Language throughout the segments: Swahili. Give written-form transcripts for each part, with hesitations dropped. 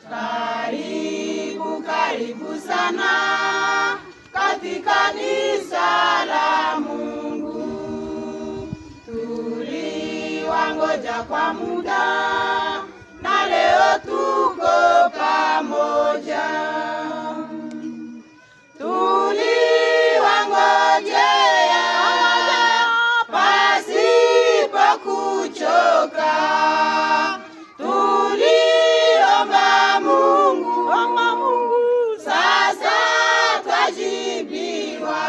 Karibu, karibu sana katika kanisa la Mungu. Tuliwangoja kwa muda na leo tuko pamoja. Tuliwangojea pasipo kuchoka. Tuliomba Mungu, sasa twajibiwa.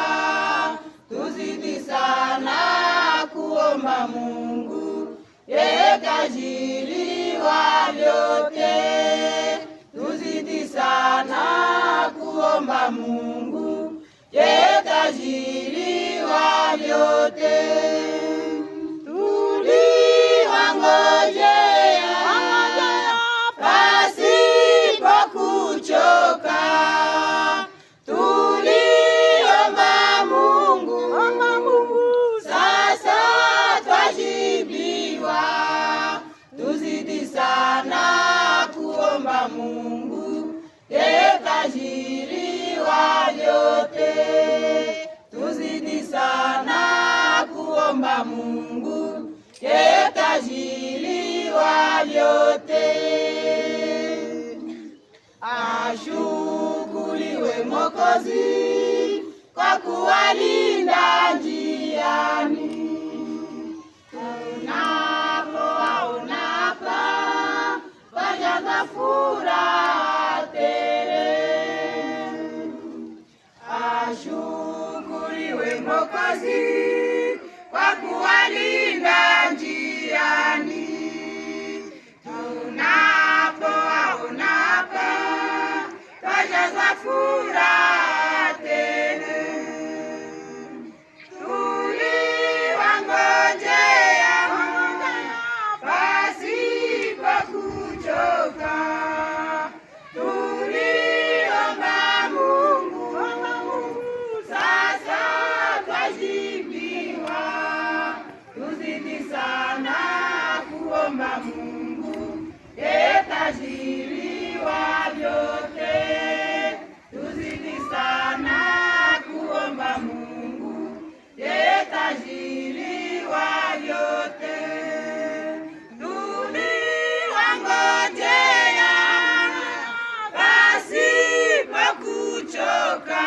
Tuzidi sana kuomba Mungu, yeye kajaliwa vyote. Tuzidi sana kuomba Mungu, yeye kajaliwa vyote. Tuliwangojea pasipo kuchoka. Tuliomba Mungu, sasa twajibiwa. Tuzidi sana kuomba Mungu, yeye kajaliwa vyote. Tuzidi sana kuomba Mungu, yeye kajaliwa vyote. Ashukuriwe Mwokozi kwa kuwalinda njiani. Tunapowaona hapa twajaza furaha tele. Ashukuriwe Mwokozi kwa kuwalinda njiani. Tunapowaona hapa twajaza furaha tele. Tuliwangojea pasipo kuchoka. Tuliomba Mungu, sasa twajibiwa. Tuzidi sana kuomba Mungu, yeye kajaliwa vyote. Tuzidi sana kuomba Mungu, yeye kajaliwa vyote. Tuliwangojea pasipo kuchoka.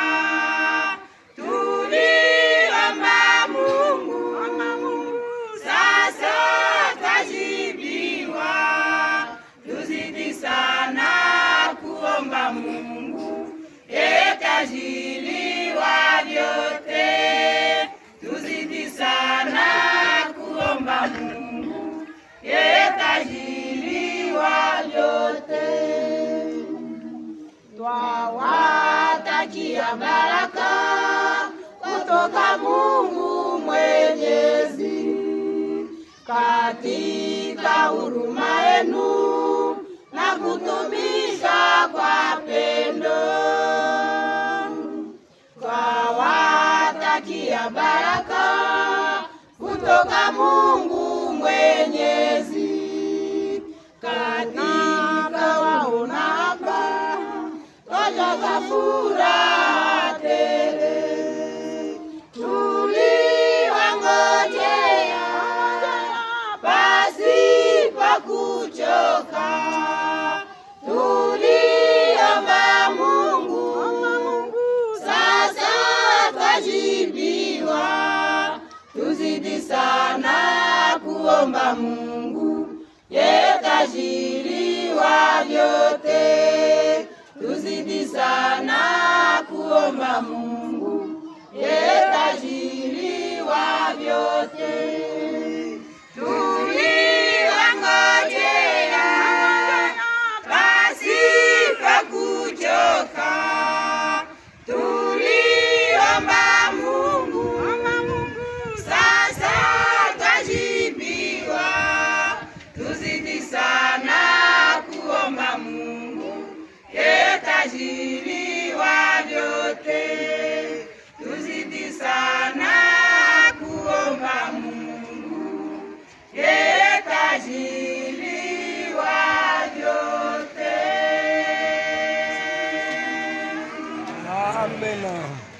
Tuliomba Mungu, sasa twajibiwa. Tuzidi sana kuomba Mungu, yeye kajaliwa vyote. Tuzidi sana kuomba Mungu, yeye kajaliwa vyote. Twawatakia baraka kutoka Mungu Mwenyezi katika huruma yenu na kutumika kwa pendo. Twawatakia baraka kutoka Mungu Mwenyezi katika waona hapa twajaza furaha tele. Tuliwangojea pasipo kuchoka. Tuliomba Mungu, sasa twajibiwa. Tuzidi sana kuomba Mungu, yeye kajaliwa vyote. Tuzidi sana kuomba Mungu, yeye kajaliwa vyote. Tuliwangojea pasipo kuchoka. Tuliomba Mungu, sasa twajibiwa. Tuzidi sana kuomba Mungu, yeye kajaliwa vyote. Tuzidi sana kuomba Mungu, yeye kajaliwa vyote. Amena.